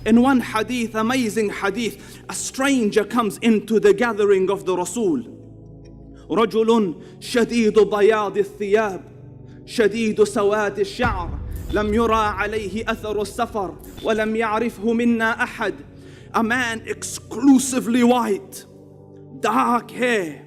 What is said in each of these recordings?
In one hadith, amazing hadith, a stranger comes into the gathering of the Rasul. رجل شديد بياض الثياب شديد سواد الشعر لم يرى عليه أثر السفر ولم يعرفه منا أحد. A man exclusively white, dark hair,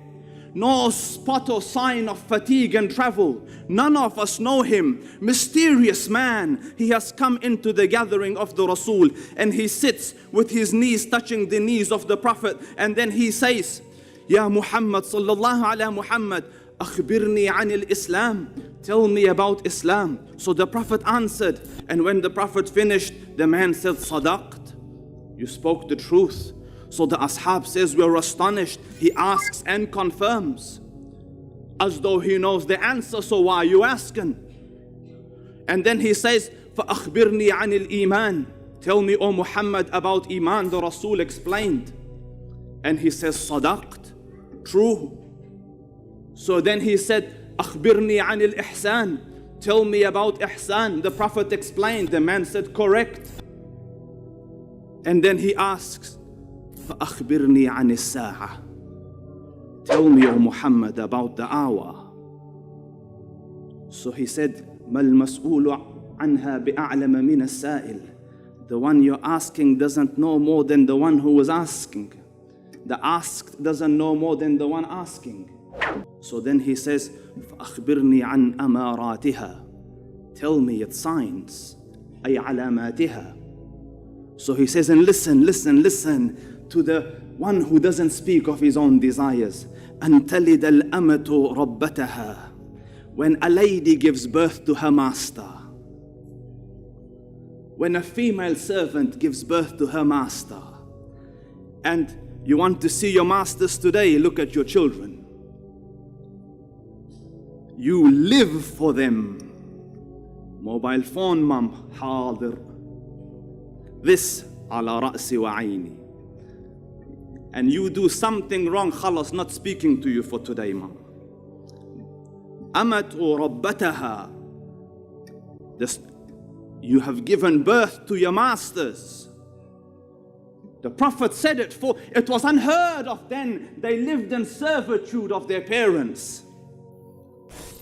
no spot or sign of fatigue and travel. None of us know him. Mysterious man. He has come into the gathering of the Rasul, and he sits with his knees touching the knees of the Prophet, and then he says, Ya Muhammad sallallahu ala Muhammad, akhbirni anil Islam. Tell me about Islam. So the Prophet answered, and when the Prophet finished, the man said, Sadaqt, you spoke the truth. So the ashab says, we're astonished. He asks and confirms, as though he knows the answer, so why are you asking? And then he says, فَأَخْبِرْنِي عَنِ الْإِيمَانِ. Tell me, O Muhammad, about Iman. The Rasul explained. And he says, Sadaqt, true. So then he said, أَخْبِرْنِي عَنِ الْإِحْسَانِ. Tell me about Ihsan. The Prophet explained. The man said, correct. And then he asks, فأخبرني عن الساعة. Tell me, O Muhammad, about the hour. So he said, ما المسؤول عنها بأعلم من السائل. The one you're asking doesn't know more than the one who was asking. The asked doesn't know more than the one asking. So then he says, فأخبرني عن أماراتها. Tell me its signs. أي علاماتها. So he says, and listen to the one who doesn't speak of his own desires. أن تلد الأمة ربتها. When a lady gives birth to her master. When a female servant gives birth to her master. And you want to see your masters today, look at your children. You live for them. Mobile phone, mom, حاضر. This على رأسي وعيني. And you do something wrong, خلاص, not speaking to you for today, mom. أمت ربتها. You have given birth to your masters. The Prophet said it, for it was unheard of then. They lived in servitude of their parents.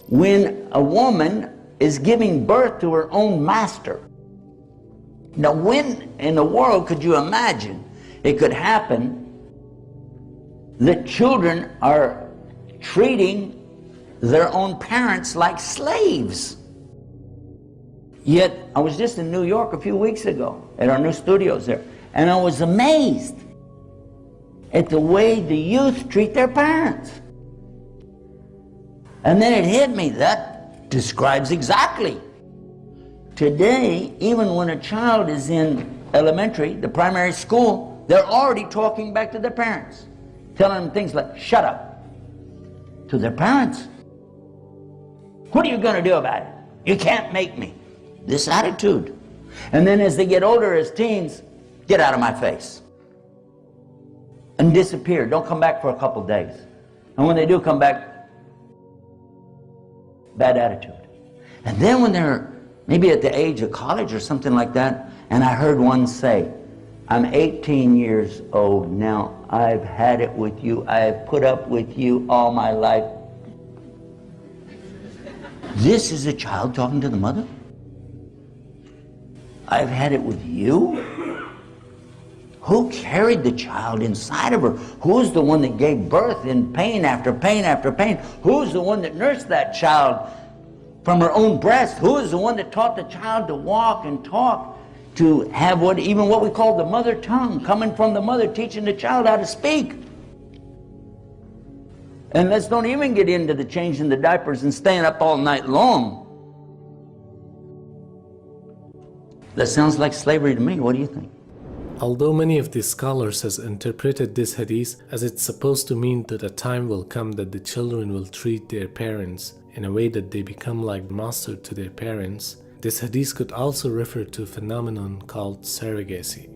When a woman is giving birth to her own master, now when in the world could you imagine it could happen that children are treating their own parents like slaves? Yet I was just in New York a few weeks ago at our new studios there, and I was amazed at the way the youth treat their parents. And then it hit me, that describes exactly. Today, even when a child is in elementary, the primary school, they're already talking back to their parents, telling them things like, shut up, to their parents. What are you going to do about it? You can't make me. This attitude. And then as they get older, as teens, get out of my face. And disappear. Don't come back for a couple days. And when they do come back, bad attitude. And then when they're maybe at the age of college or something like that, and I heard one say, I'm 18 years old now. I've had it with you. I've put up with you all my life. This is a child talking to the mother? I've had it with you? Who carried the child inside of her? Who's the one that gave birth in pain after pain after pain? Who's the one that nursed that child from her own breast? Who is the one that taught the child to walk and talk, to have what we call the mother tongue, coming from the mother, teaching the child how to speak? And let's don't even get into the changing the diapers and staying up all night long. That sounds like slavery to me. What do you think? Although many of these scholars has interpreted this hadith as it's supposed to mean that a time will come that the children will treat their parents in a way that they become like master to their parents, this hadith could also refer to a phenomenon called surrogacy.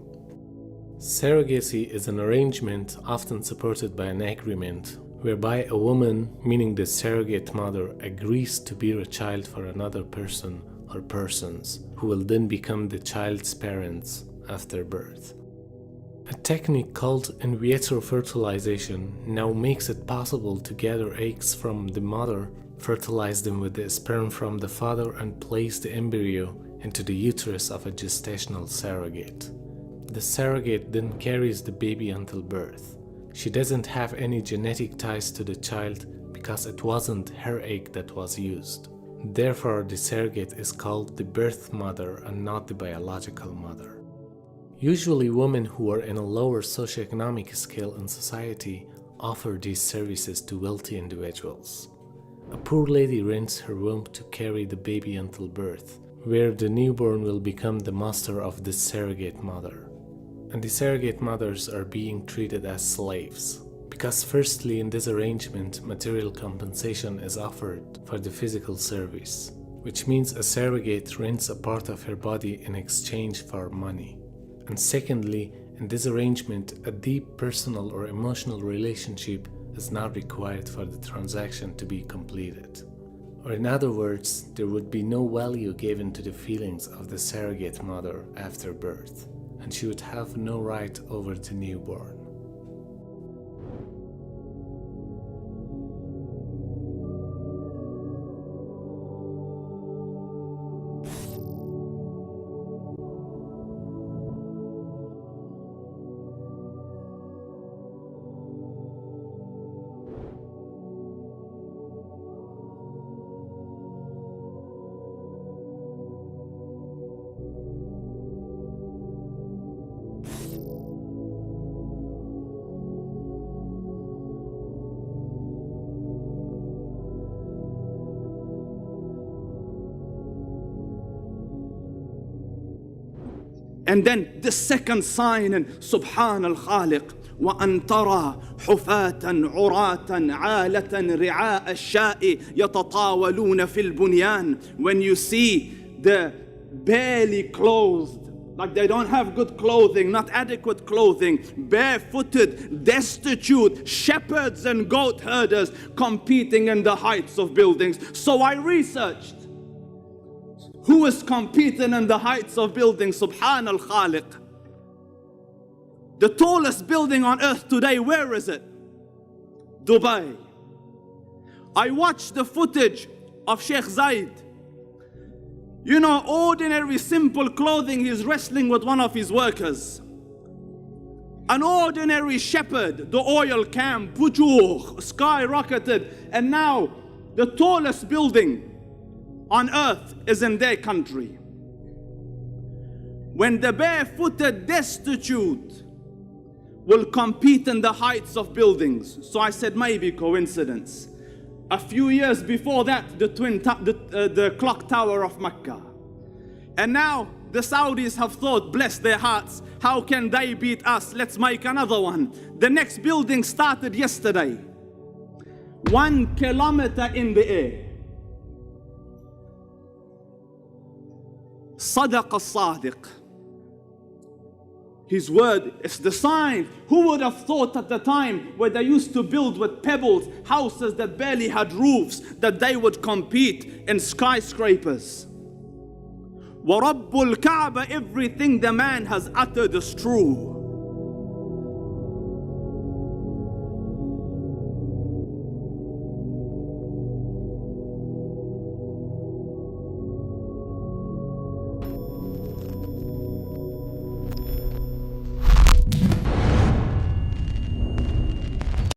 Surrogacy is an arrangement often supported by an agreement whereby a woman, meaning the surrogate mother, agrees to bear a child for another person or persons who will then become the child's parents after birth. A technique called in vitro fertilization now makes it possible to gather eggs from the mother, fertilize them with the sperm from the father, and place the embryo into the uterus of a gestational surrogate. The surrogate then carries the baby until birth. She doesn't have any genetic ties to the child because it wasn't her egg that was used. Therefore, the surrogate is called the birth mother and not the biological mother. Usually, women who are in a lower socioeconomic scale in society offer these services to wealthy individuals. A poor lady rents her womb to carry the baby until birth, where the newborn will become the master of the surrogate mother. And the surrogate mothers are being treated as slaves. Because firstly, in this arrangement, material compensation is offered for the physical service, which means a surrogate rents a part of her body in exchange for money. And secondly, in this arrangement, a deep personal or emotional relationship is not required for the transaction to be completed. Or in other words, there would be no value given to the feelings of the surrogate mother after birth, and she would have no right over the newborn. And then the second sign in Subhan al-Khaliq, وأن ترى حفاة عراة عالة رعاء الشاء يتطاولون في البنيان. When you see the barely clothed, like they don't have good clothing, not adequate clothing, barefooted, destitute shepherds and goat herders competing in the heights of buildings. So I researched who is competing in the heights of buildings. Subhan al-Khaliq. The tallest building on earth today, where is it? Dubai. I watched the footage of Sheikh Zayed. You know, ordinary simple clothing, he's wrestling with one of his workers. An ordinary shepherd, the oil camp, Bujuh, skyrocketed, and now the tallest building on earth is in their country. When the barefooted destitute will compete in the heights of buildings. So I said maybe coincidence. A few years before that, the clock tower of Mecca. And now the Saudis have thought, bless their hearts, how can they beat us? Let's make another one. The next building started yesterday. 1 kilometer in the air. Sadaq al-Sadiq. His word is the sign. Who would have thought at the time where they used to build with pebbles houses that barely had roofs, that they would compete in skyscrapers? وَرَبُّ الْكَعْبَ, everything the man has uttered is true.